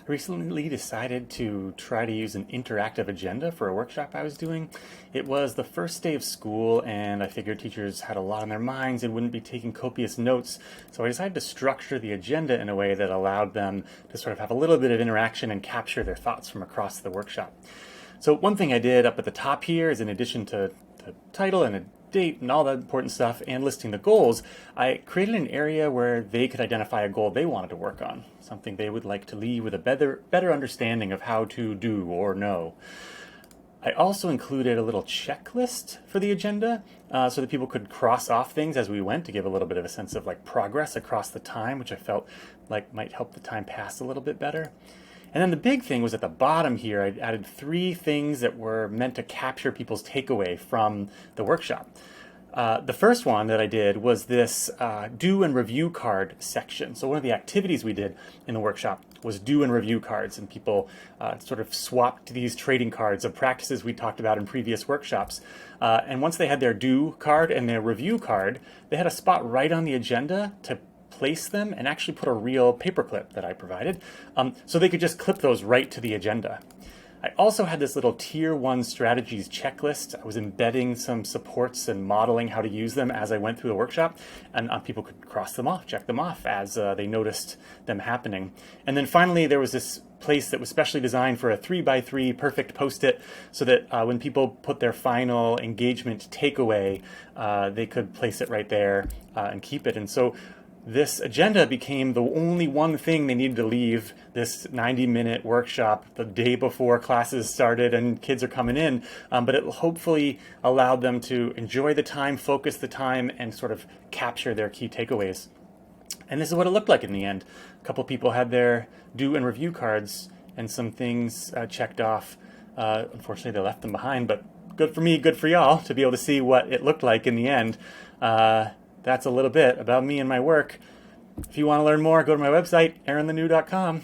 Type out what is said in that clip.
recently decided to try to use an interactive agenda for a workshop I was doing. It was the first day of school, and I figured teachers had a lot on their minds and wouldn't be taking copious notes, so I decided to structure the agenda in a way that allowed them to sort of have a little bit of interaction and capture their thoughts from across the workshop. So one thing I did up at the top here is, in addition to the title and a date and all that important stuff and listing the goals, I created an area where they could identify a goal they wanted to work on, something they would like to leave with a better understanding of how to do or know. I also included a little checklist for the agenda so that people could cross off things as we went to give a little bit of a sense of progress across the time, which I felt like might help the time pass a little bit better. And then the big thing was at the bottom here, I added 3 things that were meant to capture people's takeaway from the workshop. The first one that I did was this do and review card section. So one of the activities we did in the workshop was do and review cards, and people sort of swapped these trading cards of practices we talked about in previous workshops. And once they had their do card and their review card, they had a spot right on the agenda to place them and actually put a real paperclip that I provided, so they could just clip those right to the agenda. I also had this little tier 1 strategies checklist. I was embedding some supports and modeling how to use them as I went through the workshop, and people could cross them off, check them off as they noticed them happening. And then finally, there was this place that was specially designed for a 3x3 perfect post-it, so that when people put their final engagement takeaway, they could place it right there and keep it. And so this agenda became the only one thing they needed to leave this 90-minute workshop the day before classes started and kids are coming in, but it hopefully allowed them to enjoy the time, focus the time, and sort of capture their key takeaways. And this is what it looked like in the end. A couple people had their do and review cards and some things checked off. Unfortunately, they left them behind, but good for me, good for y'all to be able to see what it looked like in the end. That's a little bit about me and my work. If you want to learn more, go to my website, aaronthenew.com.